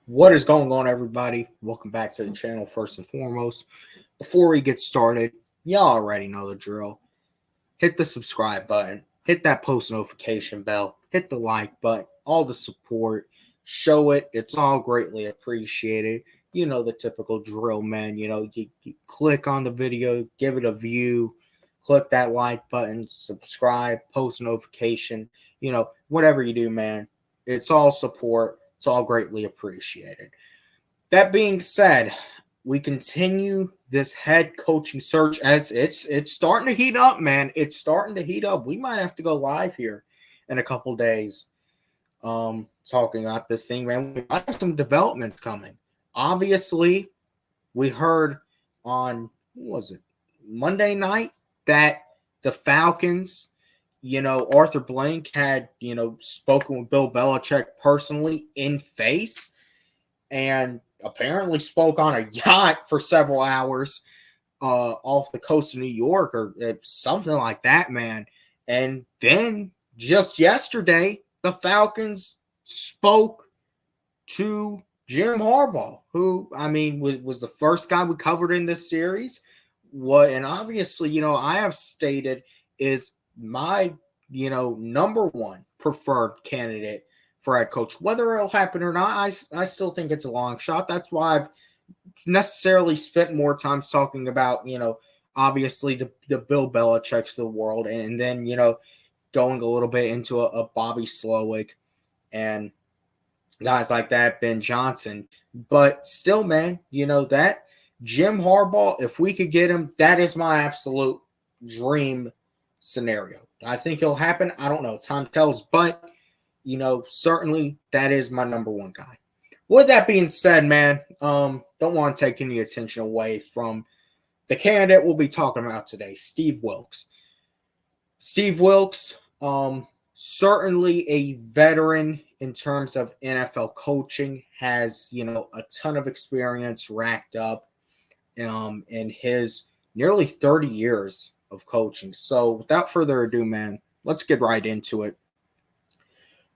What is going on, everybody? Welcome back to the channel. First and foremost, before we get started, y'all already know the drill. Hit the subscribe button, hit that post notification bell, hit the like button, all the support. Show it. It's all greatly appreciated. You know the typical drill, man. You click on the video, give it a view, click that like button, subscribe, post notification. Whatever you do, man. It's all support. It's all greatly appreciated. That being said, we continue this head coaching search as it's starting to heat up, man. It's starting to heat up. We might have to go live here in a couple days, talking about this thing, man. We might have some developments coming. Obviously, we heard on Monday night that the Falcons, Arthur Blank had, spoken with Bill Belichick personally in face and apparently spoke on a yacht for several hours off the coast of New York or something like that, man. And then just yesterday, the Falcons spoke to Jim Harbaugh, who, was the first guy we covered in this series. And obviously, I have stated is my, number one preferred candidate for head coach. Whether it'll happen or not, I still think it's a long shot. That's why I've necessarily spent more time talking about, obviously the Bill Belichick's of the world, and then, going a little bit into a Bobby Slowick and guys like that, Ben Johnson. But still, man, that Jim Harbaugh, if we could get him, that is my absolute dream scenario. I think it'll happen. I don't know. Time tells. But, certainly that is my number one guy. With that being said, man, don't want to take any attention away from the candidate we'll be talking about today, Steve Wilks. Steve Wilks, certainly a veteran in terms of NFL coaching, has, a ton of experience racked up in his nearly 30 years of coaching. So without further ado, man, let's get right into it.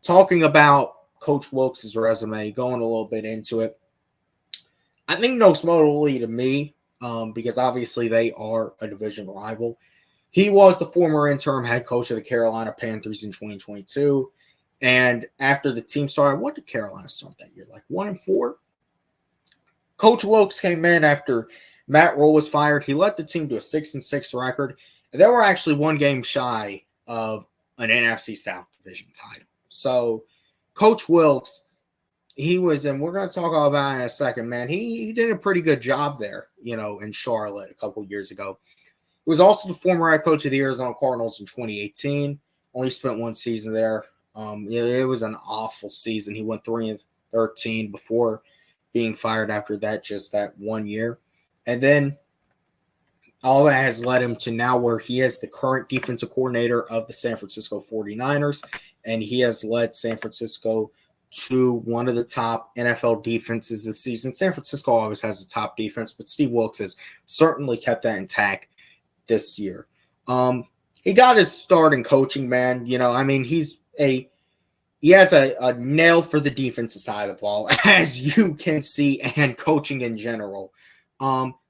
Talking about Coach Wilks' resume, going a little bit into it. I think most notably to me, because obviously they are a division rival, he was the former interim head coach of the Carolina Panthers in 2022. And after the team started, what did Carolina start that year? Like 1-4? Coach Wilks came in after Matt Rule was fired. He led the team to a 6-6 record. And they were actually one game shy of an NFC South division title. So Coach Wilks, he was, and we're going to talk all about it in a second, man. He did a pretty good job there, in Charlotte a couple years ago. He was also the former head coach of the Arizona Cardinals in 2018. Only spent one season there. It was an awful season. He went 3-13 before being fired after that, just that 1 year. And then all that has led him to now where he is the current defensive coordinator of the San Francisco 49ers, and he has led San Francisco to one of the top NFL defenses this season. San Francisco always has a top defense, but Steve Wilks has certainly kept that intact this year. He got his start in coaching, man. He has a nail for the defensive side of the ball, as you can see, and coaching in general.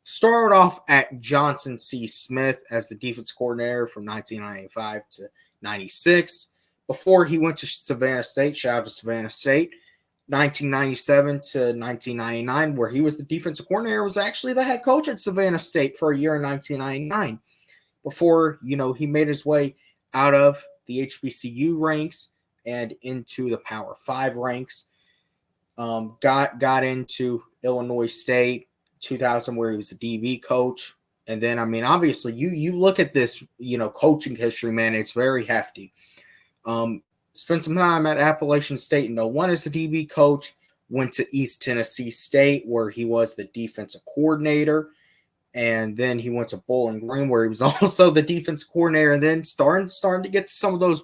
Started off at Johnson C. Smith as the defense coordinator from 1995 to 96. Before he went to Savannah State, shout out to Savannah State, 1997 to 1999, where he was the defensive coordinator, was actually the head coach at Savannah State for a year in 1999. Before, he made his way out of the HBCU ranks and into the Power 5 ranks. Got into Illinois State 2000, where he was a DB coach. And then, obviously, you look at this, coaching history, man, it's very hefty. Spent some time at Appalachian State in 01 as a DB coach. Went to East Tennessee State, where he was the defensive coordinator. And then he went to Bowling Green, where he was also the defense coordinator. And then starting to get to some of those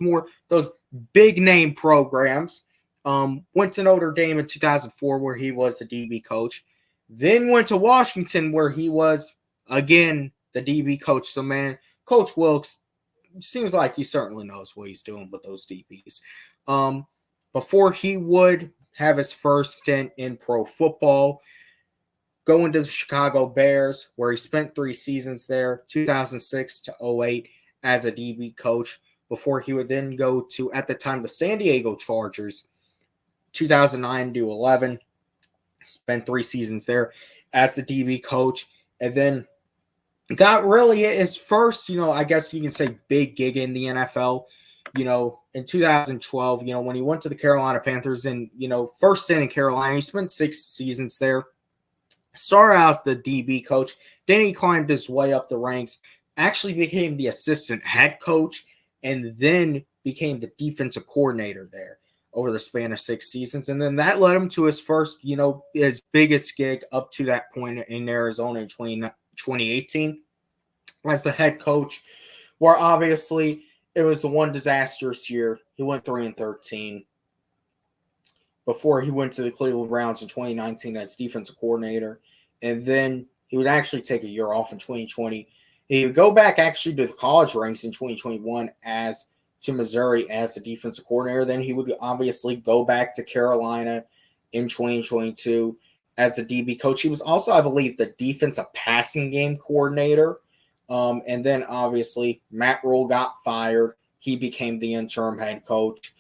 big name programs. Went to Notre Dame in 2004, where he was the DB coach. Then went to Washington, where he was, again, the DB coach. So, man, Coach Wilks seems like he certainly knows what he's doing with those DBs. Before he would have his first stint in pro football, going to the Chicago Bears, where he spent 3 seasons there, 2006 to 08 as a DB coach, before he would then go to, at the time, the San Diego Chargers, 2009 to 11. Spent 3 seasons there as a DB coach, and then got really his first, I guess you can say, big gig in the NFL, in 2012, when he went to the Carolina Panthers and, first stint in Carolina. He spent 6 seasons there. Started out as the DB coach. Then he climbed his way up the ranks, actually became the assistant head coach, and then became the defensive coordinator there over the span of 6 seasons. And then that led him to his first, his biggest gig up to that point in Arizona in 2018 as the head coach, where obviously it was the one disastrous year. He went 3-13 before he went to the Cleveland Browns in 2019 as defensive coordinator. And then he would actually take a year off in 2020. He would go back actually to the college ranks in 2021 to Missouri as the defensive coordinator. Then he would obviously go back to Carolina in 2022 as the DB coach. He was also, I believe, the defensive passing game coordinator. And then obviously Matt Rule got fired. He became the interim head coach.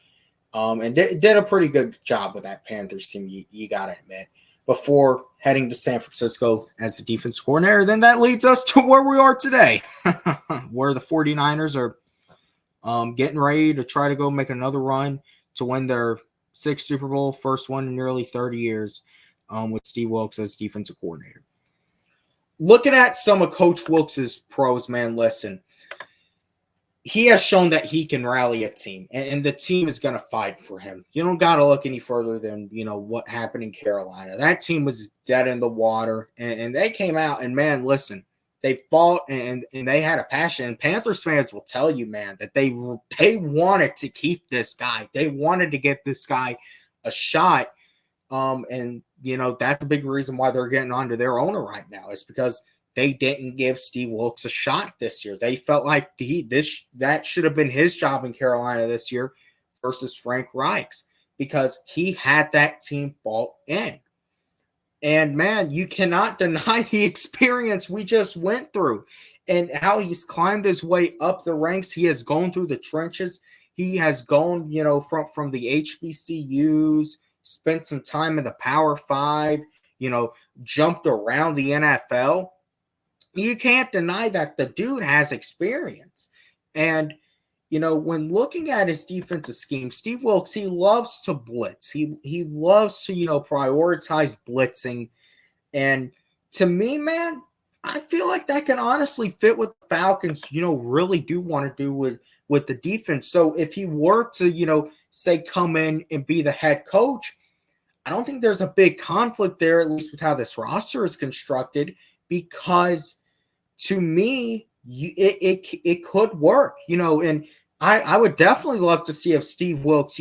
And did a pretty good job with that Panthers team, you got to admit, before heading to San Francisco as the defense coordinator. Then that leads us to where we are today, where the 49ers are getting ready to try to go make another run to win their 6th Super Bowl, first one in nearly 30 years, with Steve Wilks as defensive coordinator. Looking at some of Coach Wilks' pros, man, listen, he has shown that he can rally a team, and the team is going to fight for him. You don't got to look any further than, what happened in Carolina. That team was dead in the water, and they came out, and, man, listen, they fought, and they had a passion. And Panthers fans will tell you, man, that they wanted to keep this guy. They wanted to get this guy a shot, and, that's a big reason why they're getting onto their owner right now, is because they didn't give Steve Wilks a shot this year. They felt like that should have been his job in Carolina this year versus Frank Reich's, because he had that team bought in. And, man, you cannot deny the experience we just went through and how he's climbed his way up the ranks. He has gone through the trenches. He has gone, from the HBCUs, spent some time in the Power 5, jumped around the NFL. You can't deny that the dude has experience. And, when looking at his defensive scheme, Steve Wilks, he loves to blitz. He loves to, prioritize blitzing. And to me, man, I feel like that can honestly fit what the Falcons, really do want to do with the defense. So if he were to, say, come in and be the head coach, I don't think there's a big conflict there, at least with how this roster is constructed, because to me, it could work, and I would definitely love to see if Steve Wilks,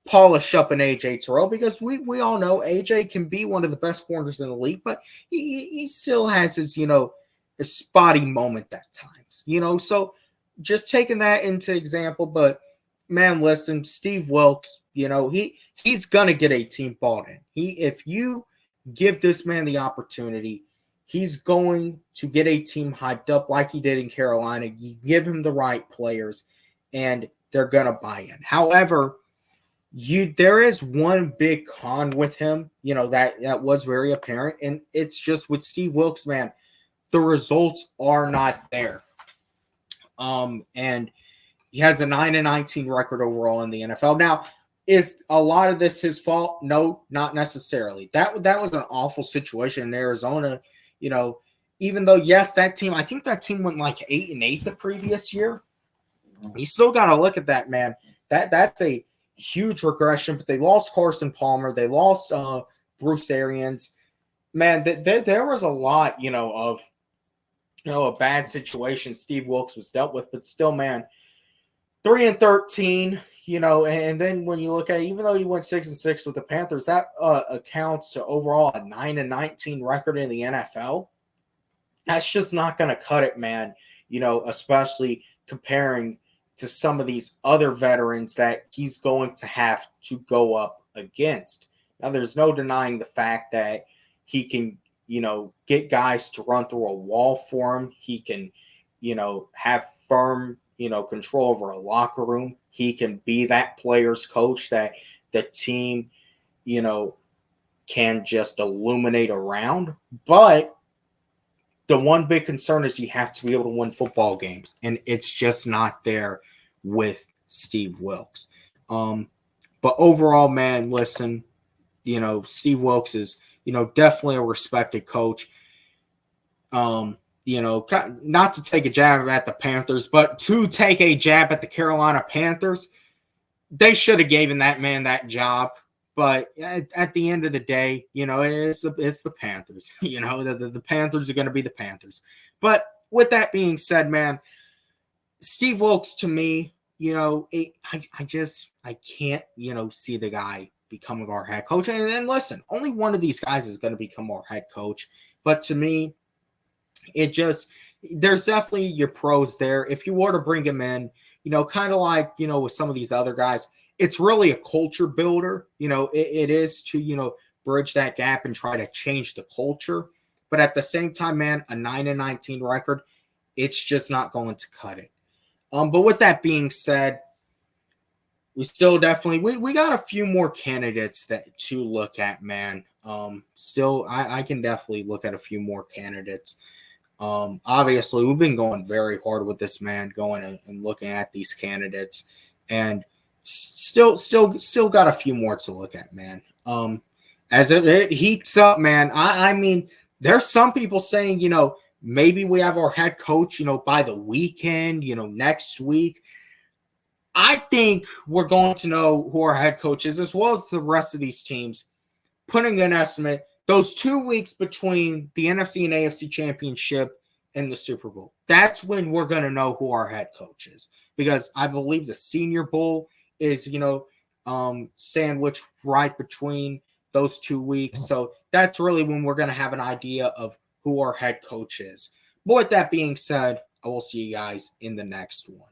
polish up an AJ Terrell, because we all know AJ can be one of the best corners in the league, but he still has his, a spotty moment at times, so just taking that into example. But, man, listen, Steve Wilks, he's going to get a team bought in. If you give this man the opportunity, he's going to get a team hyped up like he did in Carolina. You give him the right players, and they're going to buy in. However, there is one big con with him, that was very apparent, and it's just with Steve Wilks, man, the results are not there. And he has a 9-19 record overall in the NFL. Now, is a lot of this his fault? No, not necessarily. That was an awful situation in Arizona. Even though, yes, I think that team went like 8-8 the previous year. You still got to look at that, man. That's a huge regression. But they lost Carson Palmer. They lost Bruce Arians. Man, there was a lot, of a bad situation Steve Wilks was dealt with. But still, man, 3-13. And then when you look at it, even though he went 6-6 with the Panthers, that accounts to overall a 9-19 record in the NFL. That's just not going to cut it, man. Especially comparing to some of these other veterans that he's going to have to go up against. Now, there's no denying the fact that he can, get guys to run through a wall for him. He can, have firm, control over a locker room. He can be that player's coach that the team, can just illuminate around. But the one big concern is you have to be able to win football games, and it's just not there with Steve Wilks. But overall, man, listen, Steve Wilks is, definitely a respected coach. Not to take a jab at the Panthers, but to take a jab at the Carolina Panthers. They should have given that man that job. But at the end of the day, it's the Panthers. The Panthers are going to be the Panthers. But with that being said, man, Steve Wilks, to me, I can't, see the guy becoming our head coach. And listen, only one of these guys is going to become our head coach. But to me, there's definitely your pros there. If you were to bring him in, kind of like, with some of these other guys, it's really a culture builder. It is to, bridge that gap and try to change the culture. But at the same time, man, a 9-19 record, it's just not going to cut it. But with that being said, we still definitely we got a few more candidates to look at, man. I can definitely look at a few more candidates. Obviously, we've been going very hard with this man, going and looking at these candidates, and still got a few more to look at, man. As it heats up, man. I mean, there's some people saying, maybe we have our head coach, by the weekend, next week. I think we're going to know who our head coach is, as well as the rest of these teams, putting an estimate. Those 2 weeks between the NFC and AFC championship and the Super Bowl, that's when we're going to know who our head coach is. Because I believe the Senior Bowl is, sandwiched right between those 2 weeks. So that's really when we're going to have an idea of who our head coach is. But with that being said, I will see you guys in the next one.